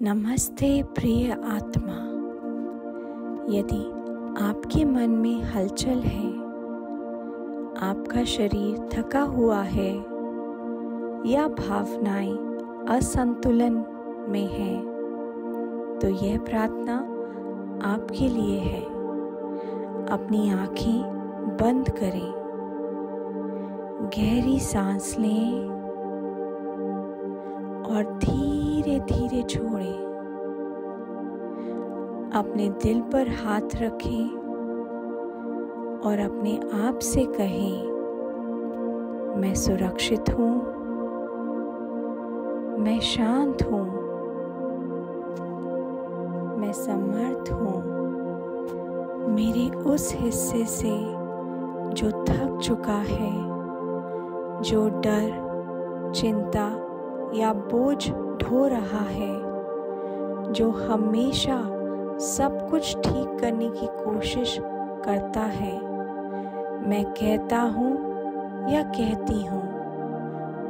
नमस्ते प्रिय आत्मा। यदि आपके मन में हलचल है, आपका शरीर थका हुआ है या भावनाएं असंतुलन में है, तो यह प्रार्थना आपके लिए है। अपनी आंखें बंद करें, गहरी सांस लें और धीरे धीरे छोड़ें। अपने दिल पर हाथ रखें और अपने आप से कहें, मैं सुरक्षित हूँ, मैं शांत हूँ, मैं समर्थ हूँ। मेरे उस हिस्से से जो थक चुका है, जो डर, चिंता या बोझ ढो रहा है, जो हमेशा सब कुछ ठीक करने की कोशिश करता है, मैं कहता हूँ या कहती हूँ,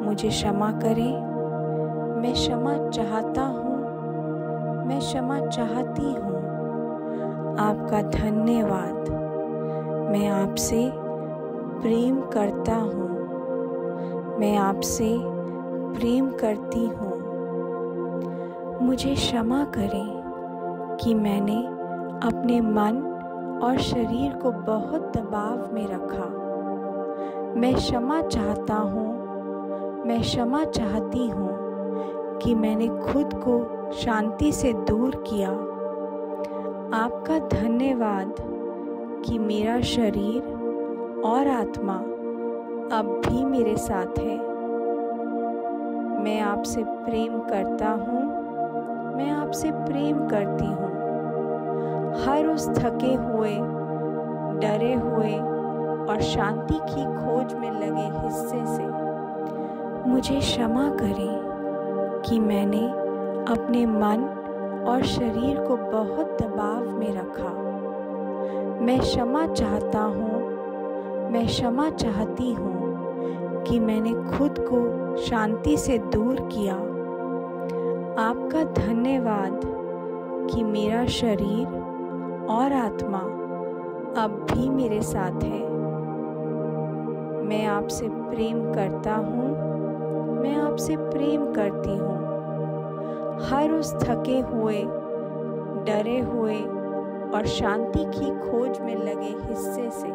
मुझे क्षमा करें, मैं क्षमा चाहता हूँ, मैं क्षमा चाहती हूँ। आपका धन्यवाद। मैं आपसे प्रेम करता हूँ, मैं आपसे प्रेम करती हूँ। मुझे क्षमा करें कि मैंने अपने मन और शरीर को बहुत दबाव में रखा। मैं क्षमा चाहता हूँ, मैं क्षमा चाहती हूँ कि मैंने खुद को शांति से दूर किया। आपका धन्यवाद कि मेरा शरीर और आत्मा अब भी मेरे साथ है। मैं आपसे प्रेम करता हूँ, मैं आपसे प्रेम करती हूँ। हर उस थके हुए, डरे हुए और शांति की खोज में लगे हिस्से से मुझे क्षमा करें कि मैंने अपने मन और शरीर को बहुत दबाव में रखा। मैं क्षमा चाहता हूँ, मैं क्षमा चाहती हूँ कि मैंने खुद को शांति से दूर किया। आपका धन्यवाद कि मेरा शरीर और आत्मा अब भी मेरे साथ है। मैं आपसे प्रेम करता हूँ, मैं आपसे प्रेम करती हूँ। हर उस थके हुए, डरे हुए और शांति की खोज में लगे हिस्से से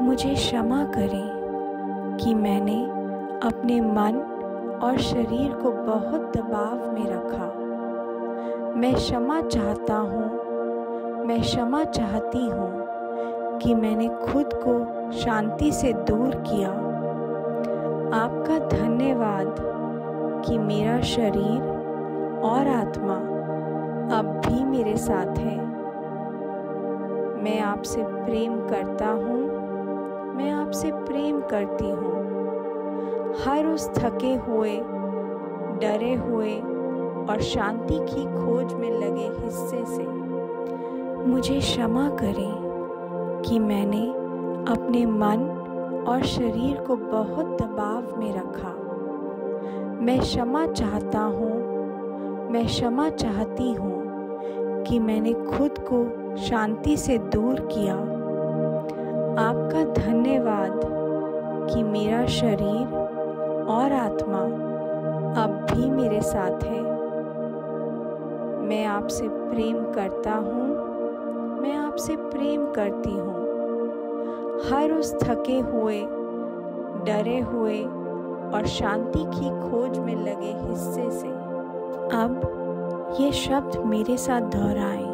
मुझे क्षमा करें कि मैंने अपने मन और शरीर को बहुत दबाव में रखा। मैं क्षमा चाहता हूँ, मैं क्षमा चाहती हूँ कि मैंने खुद को शांति से दूर किया। आपका धन्यवाद कि मेरा शरीर और आत्मा अब भी मेरे साथ है। मैं आपसे प्रेम करता हूँ, मैं आपसे प्रेम करती हूँ। हर उस थके हुए, डरे हुए और शांति की खोज में लगे हिस्से से मुझे क्षमा करें कि मैंने अपने मन और शरीर को बहुत दबाव में रखा। मैं क्षमा चाहता हूँ, मैं क्षमा चाहती हूँ कि मैंने खुद को शांति से दूर किया। आपका धन्यवाद कि मेरा शरीर और आत्मा अब भी मेरे साथ है। मैं आपसे प्रेम करता हूँ, मैं आपसे प्रेम करती हूँ। हर उस थके हुए, डरे हुए और शांति की खोज में लगे हिस्से से अब ये शब्द मेरे साथ दोहराएं।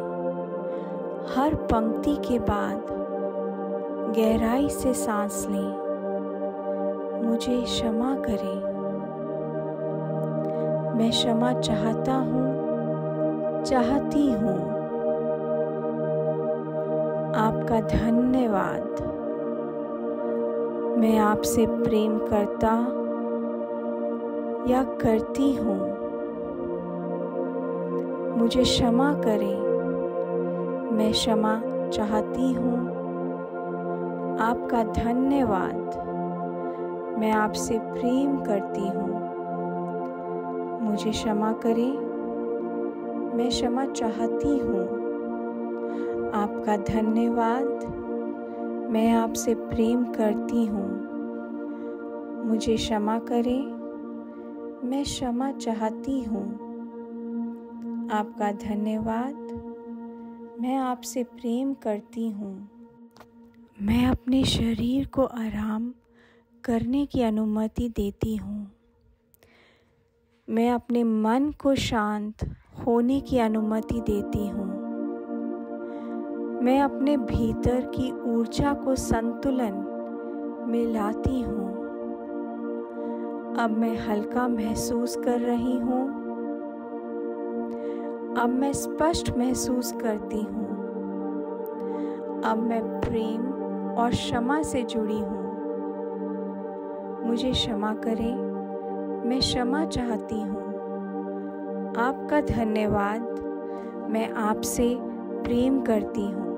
हर पंक्ति के बाद गहराई से सांस लें। मुझे क्षमा करें। मैं क्षमा चाहता हूँ, चाहती हूँ। आपका धन्यवाद। मैं आपसे प्रेम करता या करती हूँ। मुझे क्षमा करें। मैं क्षमा चाहती हूँ। आपका धन्यवाद। मैं आपसे प्रेम करती हूँ। मुझे क्षमा करें। मैं क्षमा चाहती हूँ। आपका धन्यवाद। मैं आपसे प्रेम करती हूँ। मुझे क्षमा करें। मैं क्षमा चाहती हूँ। आपका धन्यवाद। मैं आपसे प्रेम करती हूँ। मैं अपने शरीर को आराम करने की अनुमति देती हूँ। मैं अपने मन को शांत होने की अनुमति देती हूँ। मैं अपने भीतर की ऊर्जा को संतुलन में लाती हूँ। अब मैं हल्का महसूस कर रही हूँ। अब मैं स्पष्ट महसूस करती हूँ। अब मैं प्रेम और क्षमा से जुड़ी हूँ। मुझे क्षमा करें। मैं क्षमा चाहती हूँ। आपका धन्यवाद। मैं आपसे प्रेम करती हूँ।